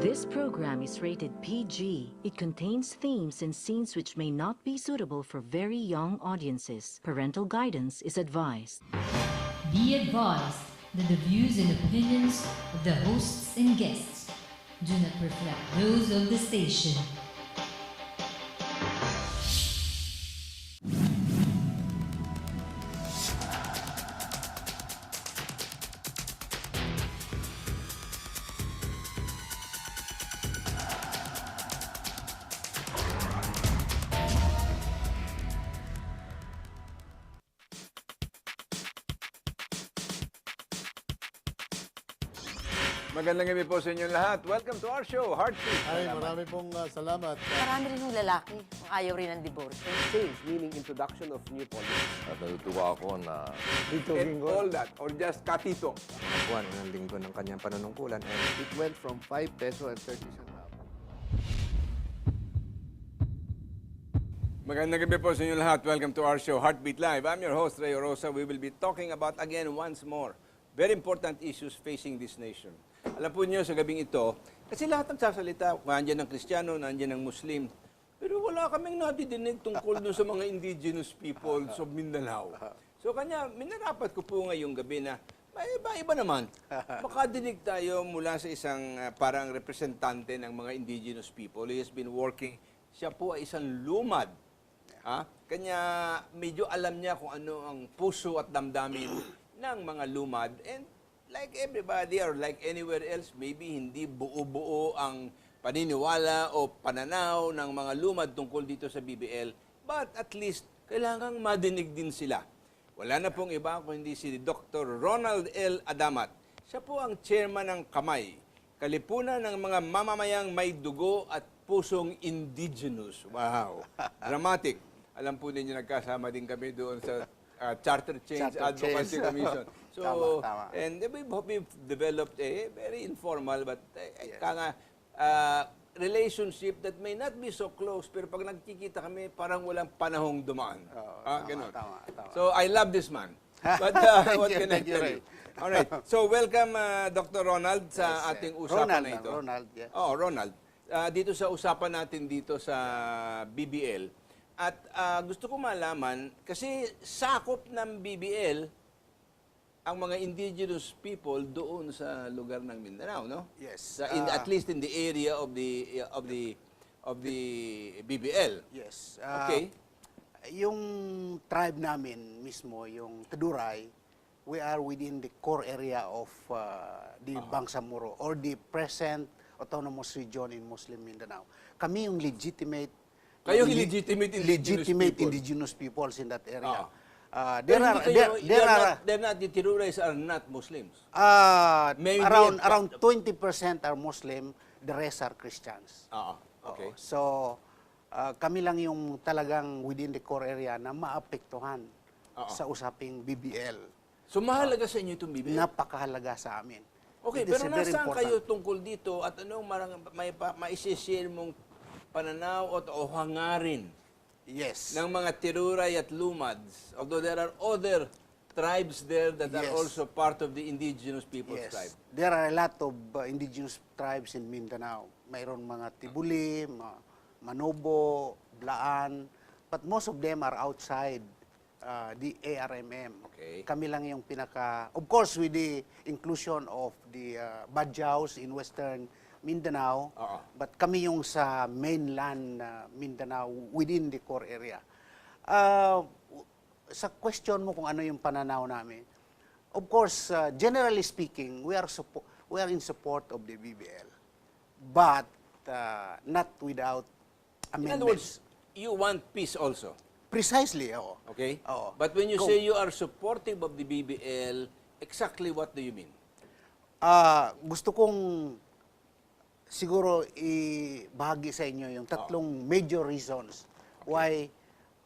This program is rated PG. It contains themes and scenes which may not be suitable for very young audiences. Parental guidance is advised. Be advised that the views and opinions of the hosts and guests do not reflect those of the station. Magandang gabi po sa inyong lahat. Welcome to our show, Heartbeat. Ay, marami pong salamat. Marami rin yung lalaki, ayaw rin ng divorce. Change, meaning introduction of new policies. At natutuwa ako na And all that, or just katito. nakuha ng linggo ng kanyang panunungkulan. And It went from 5 peso and 30 centavos. Magandang gabi po sa inyong lahat. Welcome to our show, Heartbeat Live. I'm your host, Ray Orosa. We will be talking about, again, once more, very important issues facing this nation. Alam po niyo sa gabing ito, kasi lahat ng sasalita, nandiyan ng Kristiyano, nandiyan ng Muslim, pero wala kaming nadidinig tungkol dun sa mga indigenous people of Mindanao. So kanya, minarapat ko po ngayong gabi na, may iba naman, makadinig tayo mula sa isang parang representante ng mga indigenous people. He has been working, siya po ay isang lumad. Kanya medyo alam niya kung ano ang puso at damdamin ng mga lumad. And like everybody or like anywhere else, maybe hindi buo-buo ang paniniwala o pananaw ng mga lumad tungkol dito sa BBL, but at least kailangang madinig din sila. Wala na pong iba kung hindi si Dr. Ronald L. Adamat. Siya po ang chairman ng Kamay, Kalipunan ng mga mamamayang may dugo at pusong indigenous. Wow! Dramatic. Alam po ninyo, nagkasama din kami doon sa Charter Change Advocacy Commission. So, Tama. and we've developed a very informal but relationship that may not be so close, pero pag nagkikita kami, parang walang panahong dumaan. Ganun. Tama. So, I love this man. But what can I tell you? Alright. So, welcome, Dr. Ronald, sa ating usapan na ito. Ronald, yes. Oh, Ronald. Dito sa usapan natin dito sa BBL. At gusto ko malaman, kasi sakop ng BBL ang mga indigenous people doon sa lugar ng Mindanao, no? Yes. At least in the area of the BBL. Yes. Okay. Yung tribe namin mismo, yung Taduray, we are within the core area of the Bangsamoro or the present autonomous region in Muslim Mindanao. Kami yung legitimate indigenous peoples in that area. The Tirurais are not Muslims. Maybe Around 20% are Muslim, the rest are Christians. Okay. So, kami lang yung talagang within the core area na maapektuhan sa usaping BBL. So mahalaga sa inyo itong BBL? Napakahalaga sa amin. Okay, It is pero very nasaan important. kayo tungkol dito at anong maisishare mong pananaw o hangarin Yes. ng mga Tiruray at Lumads? Although there are other tribes there that are Yes. also part of the indigenous people's Yes. tribe. There are a lot of indigenous tribes in Mindanao. Mayroon mga Tibuli, Manobo, Blaan, but most of them are outside the ARMM. Okay. Kami lang yung of course with the inclusion of the Badjaus in Western Mindanao, but kami yung sa mainland Mindanao within the core area. Sa question mo kung ano yung pananaw namin, of course, generally speaking, we are in support of the BBL, but not without In amendments. other words, you want peace also. Precisely, oo. Okay? Oo. But when you say you are supportive of the BBL, exactly what do you mean? Gusto kong siguro ibahagi sa inyo yung tatlong major reasons why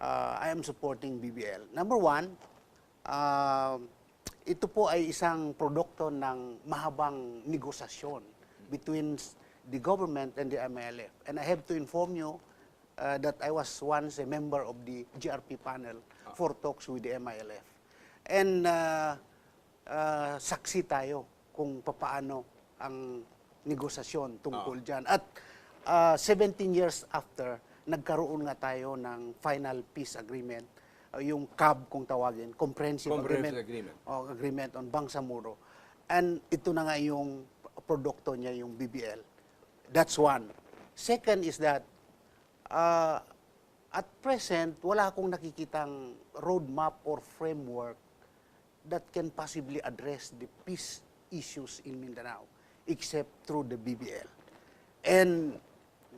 I am supporting BBL. Number one, ito po ay isang produkto ng mahabang negosasyon between the government and the MILF. And I have to inform you that I was once a member of the GRP panel for talks with the MILF. And saksi tayo kung papaano ang negosasyon tungkol dyan. At 17 years after, nagkaroon nga tayo ng final peace agreement, yung CAB kung tawagin, Comprehensive Agreement. Agreement on Bangsamoro. And ito na nga yung produkto niya, yung BBL. That's one. Second is that, at present, wala akong nakikitang roadmap or framework that can possibly address the peace issues in Mindanao, except through the BBL. And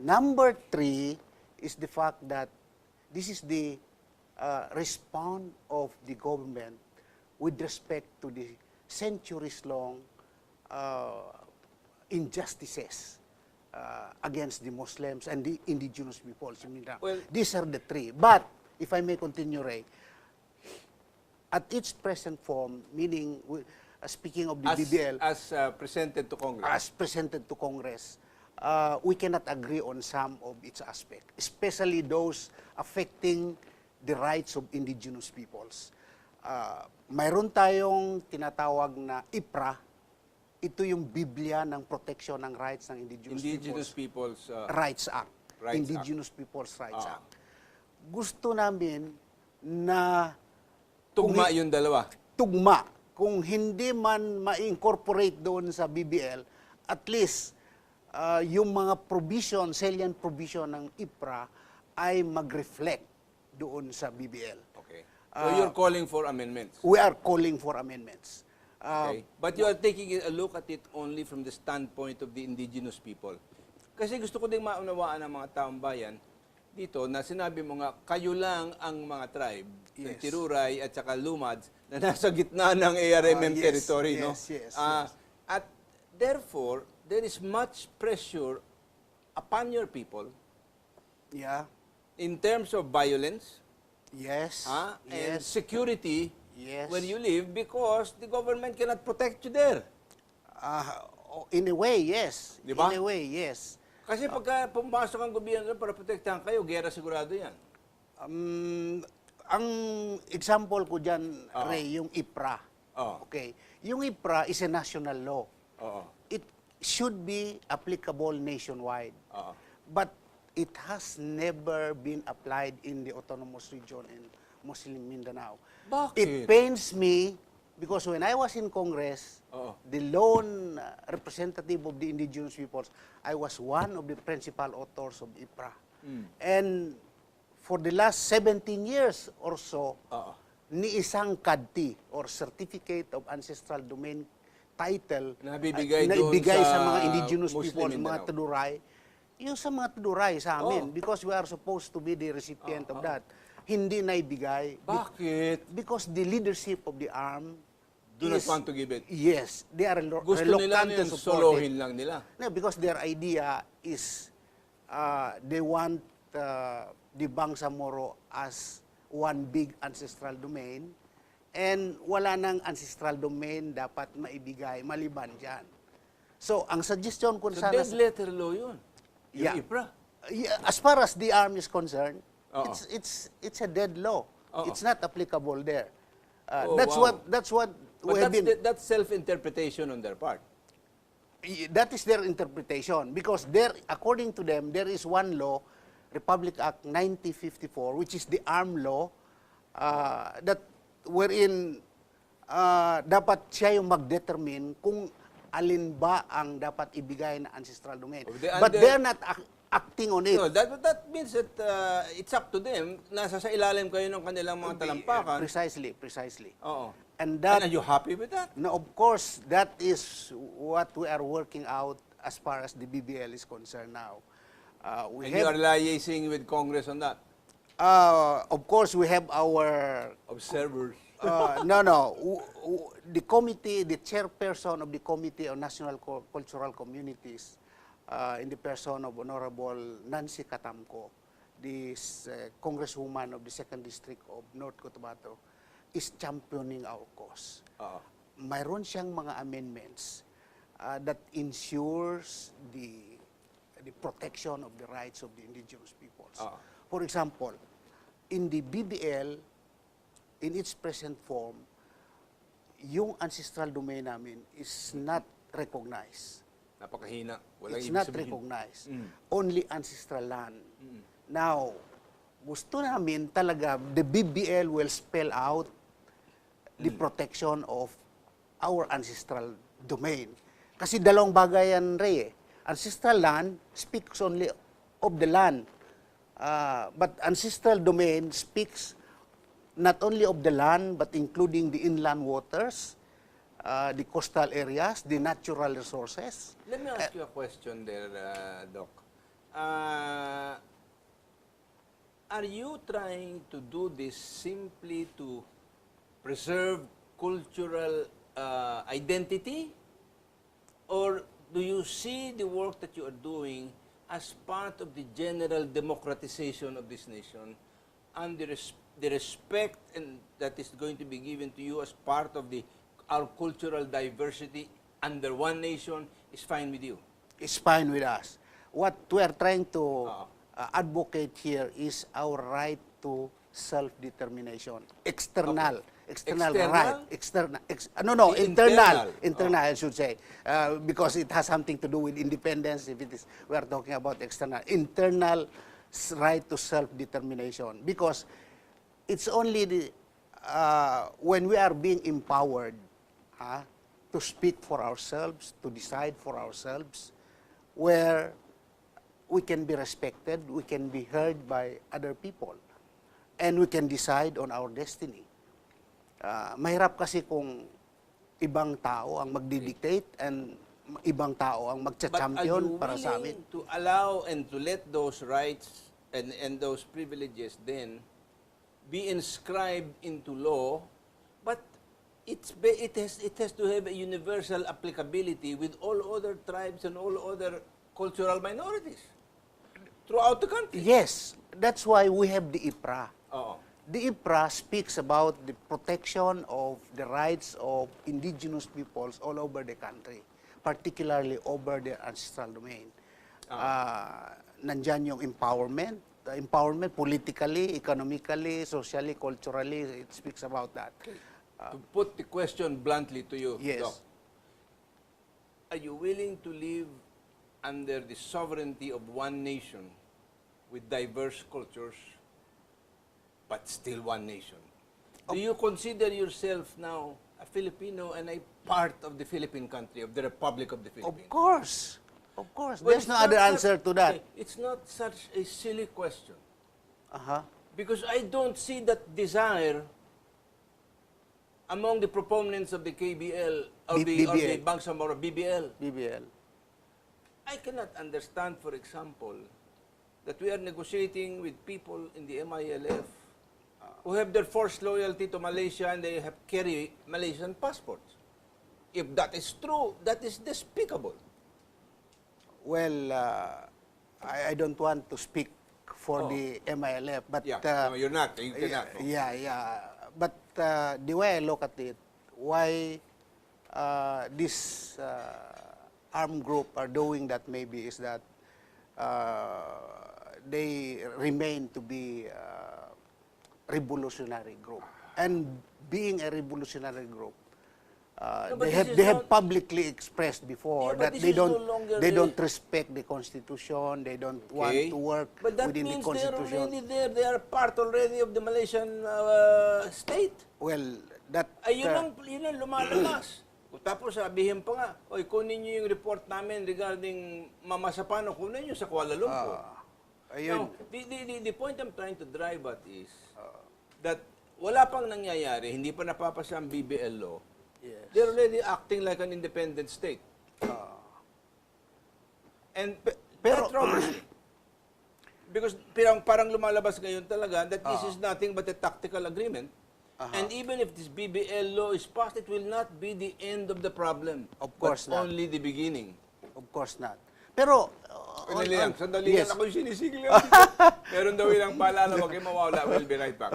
number three is the fact that this is the response of the government with respect to the centuries-long injustices against the Muslims and the indigenous peoples in Mindanao. Well, these are the three. But, if I may continue, Ray, at its present form, meaning, speaking of the BBL, As presented to Congress. as presented to Congress, we cannot agree on some of its aspects, especially those affecting the rights of indigenous peoples. Mayroon tayong tinatawag na IPRA. Ito yung Biblia ng protection ng rights ng Indigenous Peoples Rights Act. Rights Indigenous Peoples Rights Ah. Act. Gusto namin na Tugma kung yung dalawa. tugma. Kung hindi man ma-incorporate doon sa BBL, at least yung mga provision, salient provision ng IPRA ay mag-reflect doon sa BBL. Okay. So you're calling for amendments. We are calling for amendments. Okay. But you are taking a look at it only from the standpoint of the indigenous people. Kasi gusto ko ding maunawaan ng mga taong bayan dito na sinabi mo nga, kayo lang ang mga tribe, ng Yes. Tiruray at saka Lumads, na nasa gitna ng ARMM Yes, territory, no? yes, At therefore, there is much pressure upon your people Yeah. in terms of violence, Yes. and Yes. security Yes. where you live because the government cannot protect you there. In a way, yes. Di ba? In a way, yes. Kasi pagka pumasok ang gobyerno para protektahan kayo, gera sigurado yan. Ang example ko dyan, Ray, yung IPRA. Oo. Okay. Yung IPRA is a national law. Oo. It should be applicable nationwide. Oo. But it has never been applied in the autonomous region in Muslim Mindanao. Bakit? It pains me because when I was in Congress, Oo. the lone representative of the indigenous peoples, I was one of the principal authors of IPRA. And for the last 17 years or so, Oo. ni isang CADT or Certificate of Ancestral Domain title Na bibigay na doon ibigay sa sa mga indigenous Muslim peoples, mga Mindanao. Tuduray, yung sa mga Tuduray sa amin, Oh. because we are supposed to be the recipient of that, hindi na ibigay. Bakit? Because the leadership of the arm Do not want to give it. Yes, they are Gusto nila reluctant to yung support solohin it. lang nila. No, because their idea is they want the Bangsamoro as one big ancestral domain, and wala nang ancestral domain dapat maibigay maliban dyan. So, ang suggestion ko So sana... dead letter law yun. Yung Yeah. IPRA. Yeah, as far as the arm is concerned, Oo. it's a dead law. Oo. It's not applicable there. Oh, that's wow. what But we have been... that's self-interpretation on their part. That is their interpretation because there, according to them, there is one law, Republic Act 9054, which is the arm law that wherein dapat siya yung mag-determine kung alin ba ang dapat ibigay na ancestral domain. But they're not acting on it. No, that means that it's up to them. Nasa sa ilalim kayo ng kanilang mga talampakan. Precisely. Oo. And And that, are you happy with that? no, of course, that is what we are working out as far as the BBL is concerned now. And you are liaising with Congress on that? Of course, we have our Observers. no. The committee, the chairperson of the Committee on National Cultural Communities, in the person of Honorable Nancy Katamko, this congresswoman of the 2nd District of North Cotabato, is championing our cause. Mayroon siyang mga amendments that ensures the protection of the rights of the indigenous peoples. For example, in the BBL, in its present form, yung ancestral domain namin is not recognized. Napakahina. Walang It's ibig not sabihin. recognized. Only ancestral land. Now, gusto namin talaga, the BBL will spell out the protection of our ancestral domain. Kasi dalawang bagay yan, Ray. Ancestral land speaks only of the land. But ancestral domain speaks not only of the land, but including the inland waters, the coastal areas, the natural resources. Let me ask you a question there, Doc. Are you trying to do this simply to preserve cultural identity? Or do you see the work that you are doing as part of the general democratization of this nation and the respect that is going to be given to you as part of our cultural diversity under one nation is fine with you? Is fine with us. What we are trying to advocate here is our right to self-determination. External. External right. External? Internal, I should say. Because it has something to do with independence. If it is, we are talking about external. Internal right to self-determination. Because it's only when we are being empowered to speak for ourselves, to decide for ourselves, where we can be respected, we can be heard by other people, and we can decide on our destiny. Mahirap kasi kung ibang tao ang magdidictate and ibang tao ang magcha-champion para sa amin. But are you willing to allow and to let those rights and those privileges then be inscribed into law, but it has to have a universal applicability with all other tribes and all other cultural minorities throughout the country? Yes, that's why we have the IPRA. Oo. The IPRA speaks about the protection of the rights of indigenous peoples all over the country, particularly over their ancestral domain. Nandyan yung empowerment politically, economically, socially, culturally, it speaks about that. To put the question bluntly to you, Yes. Doc, are you willing to live under the sovereignty of one nation with diverse cultures, but still one nation? Do you consider yourself now a Filipino and a part of the Philippine country, of the Republic of the Of Philippines? course. Of course. Well, There's it's no not other such- answer to that. okay, it's not such a silly question. Uh-huh. Because I don't see that desire among the proponents of the KBL or the BBL. Bangsamoro BBL. BBL. I cannot understand, for example, that we are negotiating with people in the MILF who have their forced loyalty to Malaysia and they have carry Malaysian passports. If that is true, that is despicable. Well, I don't want to speak for the MILF, but No, you're not. You cannot. yeah. But the way I look at it, why this armed group are doing that maybe is that they remain to be revolutionary group. And being a revolutionary group, but they this is have not- publicly expressed before Yeah, but that this they is no don't longer they a- don't respect the Constitution, they don't want Okay. to work But that within the means they're Constitution. already there. They are part already of the Malaysian state. Well, that Ay, yun ang lumalabas. Tapos sabihin pa nga, oy, kunin niyo yung report namin regarding Mama Sapano, kunin niyo sa Kuala Lumpur. ayun. Now, the point I'm trying to drive at is that wala pang nangyayari, hindi pa napapasa ang BBL law. Yes. They're already acting like an independent state. And pero- that troubles me. Because parang lumalabas ngayon talaga that this is nothing but a tactical agreement. And even if this BBL law is passed, it will not be the end of the problem. Of course but not. only the beginning. Of course not. Pero Sandali lang, ako yung sinisigil. Meron daw ilang paalala, wag kayo mawala. We'll be right back.